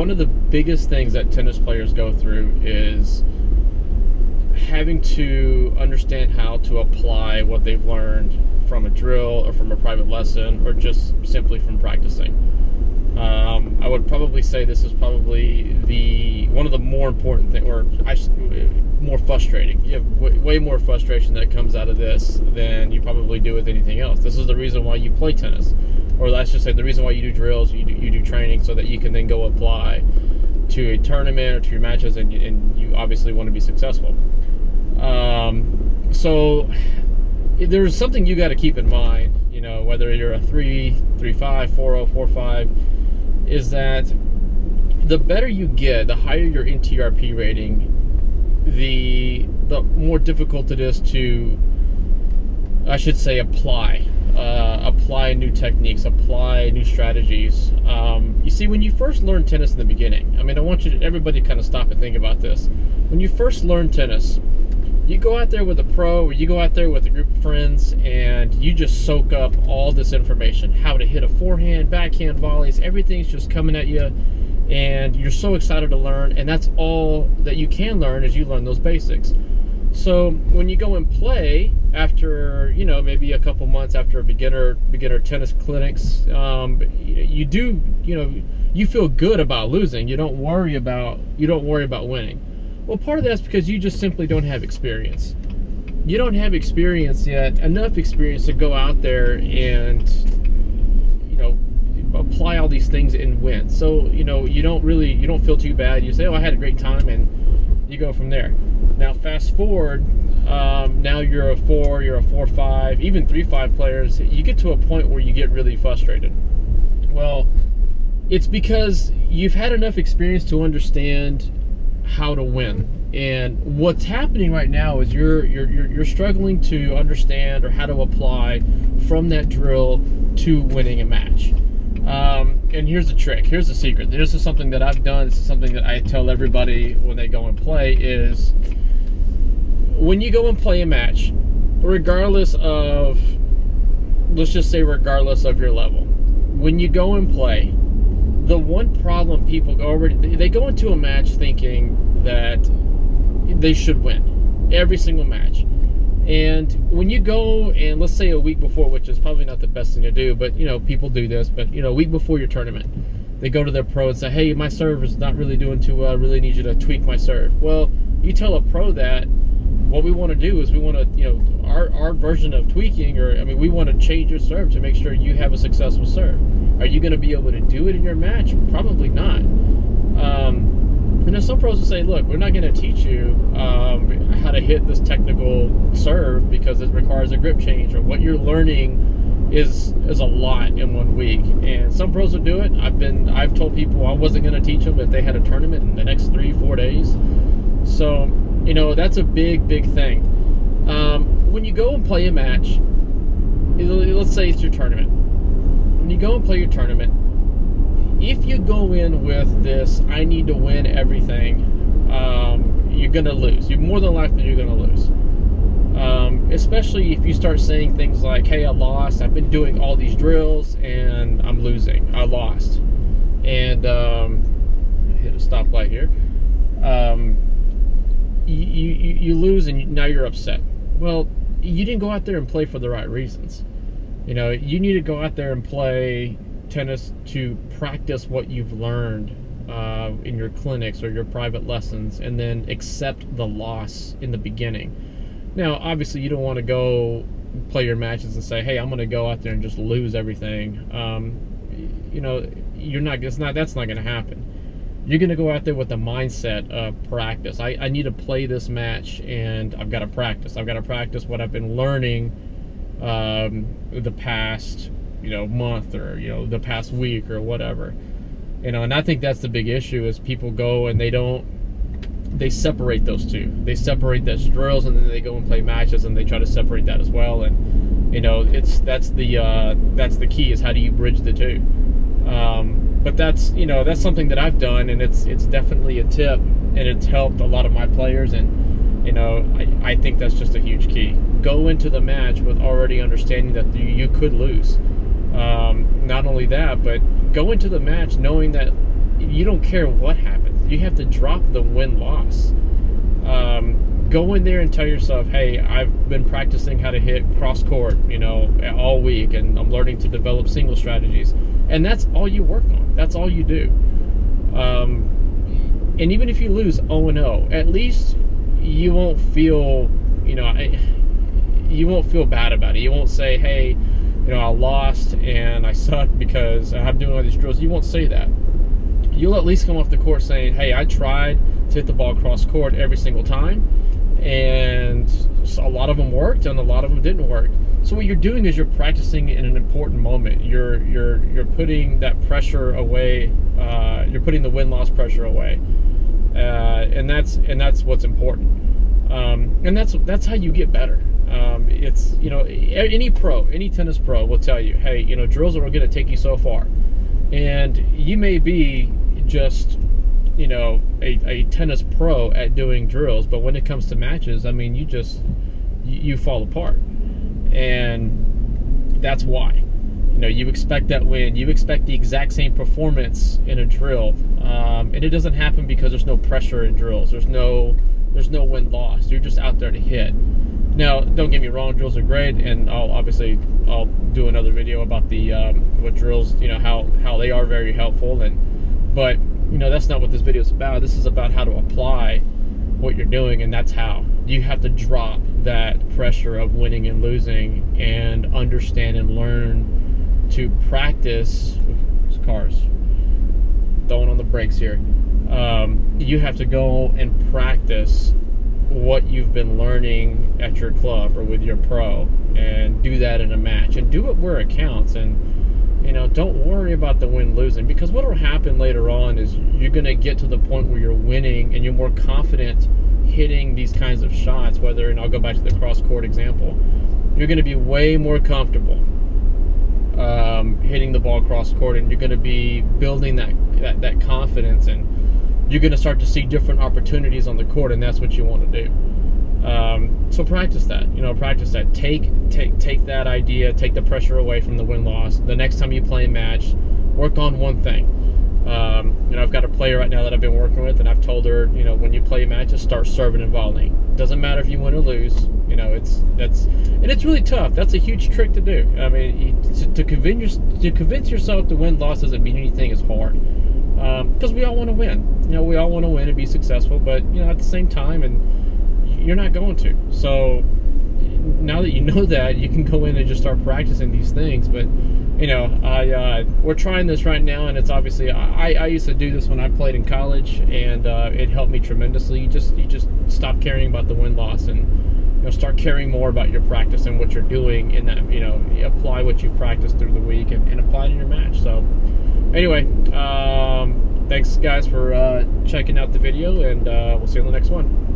one of the biggest things that tennis players go through is having to understand how to apply what they've learned from a drill or from a private lesson or just simply from practicing. I would probably say this is probably one of the more important things, or more frustrating. You have way more frustration that comes out of this than you probably do with anything else. This is the reason why you play tennis, or let's just say the reason why you do drills, you do training, so that you can then go apply to a tournament or to your matches, and you obviously want to be successful. So there's something you got to keep in mind, you know, whether you're a 3.5, 4.0, 4.5, is that the better you get, the higher your NTRP rating, the more difficult it is to, I should say, apply new techniques, apply new strategies. You see, when you first learn tennis in the beginning, I mean, I want everybody to kind of stop and think about this. When you first learn tennis, you go out there with a pro, or you go out there with a group of friends, and you just soak up all this information, how to hit a forehand, backhand volleys, everything's just coming at you, and you're so excited to learn, and that's all that you can learn as you learn those basics. So when you go and play after, you know, maybe a couple months after a beginner tennis clinics, you feel good about losing. You don't worry about winning. Well, part of that's because you just simply don't have experience. You don't have experience yet, enough experience to go out there and, you know, apply all these things and win. So, you know, you don't feel too bad. You say, oh, I had a great time, and you go from there. Now, fast forward, now you're a 4, you're a 4.5, even 3.5 players, you get to a point where you get really frustrated. Well, it's because you've had enough experience to understand how to win, and what's happening right now is you're struggling to understand or how to apply from that drill to winning a match. And here's the trick, here's the secret. This is something that I've done. This is something that I tell everybody when they go and play, is when you go and play a match, regardless of, let's just say regardless of your level, when you go and play, the one problem people they go into a match thinking that they should win every single match. And when you go and, let's say a week before, which is probably not the best thing to do, but, you know, people do this, but, you know, a week before your tournament, they go to their pro and say, hey, my serve is not really doing too well, I really need you to tweak my serve. Well, you tell a pro that what we want to do is we want to, you know, our version of tweaking, or, I mean, we want to change your serve to make sure you have a successful serve. Are you going to be able to do it in your match? Probably not. You know, some pros will say, look, we're not going to teach you how to hit this technical serve because it requires a grip change, or what you're learning is a lot in 1 week. And some pros will do it. I've told people I wasn't going to teach them if they had a tournament in the next 3-4 days. So, you know, that's a big thing. When you go and play a match, let's say it's your tournament. When you go and play your tournament, if you go in with this, I need to win everything, you're going to lose. You're more than likely you're going to lose. Especially if you start saying things like, hey, I lost. I've been doing all these drills and I'm losing. I lost. And hit a stoplight here. You lose, and now you're upset. Well, you didn't go out there and play for the right reasons. You know, you need to go out there and play tennis to practice what you've learned in your clinics or your private lessons, and then accept the loss in the beginning. Now, obviously, you don't want to go play your matches and say, hey, I'm going to go out there and just lose everything. You know, that's not going to happen. You're going to go out there with the mindset of practice. I need to play this match, and I've got to practice. I've got to practice what I've been learning the past, you know, month, or, you know, the past week or whatever. You know, and I think that's the big issue, is people go and they separate those two. They separate those drills, and then they go and play matches, and they try to separate that as well. And, you know, that's the key, is how do you bridge the two. But that's, you know, that's something that I've done, and it's definitely a tip, and it's helped a lot of my players. And, you know, I think that's just a huge key. Go into the match with already understanding that you could lose. Not only that, but go into the match knowing that you don't care what happens. You have to drop the win-loss. Go in there and tell yourself, hey, I've been practicing how to hit cross court, you know, all week, and I'm learning to develop single strategies, and that's all you work on. That's all you do. And even if you lose 0-0, at least you won't feel, you know, you won't feel bad about it. You won't say, hey, you know, I lost and I suck because I'm doing all these drills. You won't say that. You'll at least come off the court saying, hey, I tried to hit the ball cross court every single time, and a lot of them worked and a lot of them didn't work. So what you're doing is you're practicing in an important moment. You're putting that pressure away. You're putting the win-loss pressure away, and that's what's important. And that's how you get better. It's, you know, any tennis pro will tell you, hey, you know, drills are going to take you so far, and you may be just, you know, a tennis pro at doing drills, but when it comes to matches, I mean, you fall apart, and that's why. You know, you expect that win. You expect the exact same performance in a drill, and it doesn't happen because there's no pressure in drills. There's no win-loss. You're just out there to hit. Now, don't get me wrong, drills are great, and I'll do another video about the what drills, you know, how they are very helpful, but you know, that's not what this video is about. This is about how to apply what you're doing, and that's how you have to drop that pressure of winning and losing and understand and learn to practice. Cars throwing on the brakes here. You have to go and practice what you've been learning at your club or with your pro, and do that in a match, and do it where it counts. And you know, don't worry about the win-losing, because what will happen later on is you're going to get to the point where you're winning and you're more confident hitting these kinds of shots, whether, and I'll go back to the cross-court example, you're going to be way more comfortable hitting the ball cross-court, and you're going to be building that confidence, and you're going to start to see different opportunities on the court, and that's what you want to do. So practice that, you know, practice that. Take that idea, take the pressure away from the win-loss. The next time you play a match, work on one thing. You know, I've got a player right now that I've been working with, and I've told her, you know, when you play matches, start serving and volleying. Doesn't matter if you win or lose. You know, it's really tough. That's a huge trick to do. I mean, to convince yourself to win-loss doesn't mean anything is hard, because we all want to win. You know, we all want to win and be successful, but you know, at the same time, and you're not going to. So now that you know that, you can go in and just start practicing these things. But you know, we're trying this right now, and it's obviously, I used to do this when I played in college, and it helped me tremendously. You just stop caring about the win-loss, and you know, start caring more about your practice and what you're doing in that. You know, apply what you practiced through the week and apply it in your match. So anyway, thanks guys for checking out the video, and we'll see you on the next one.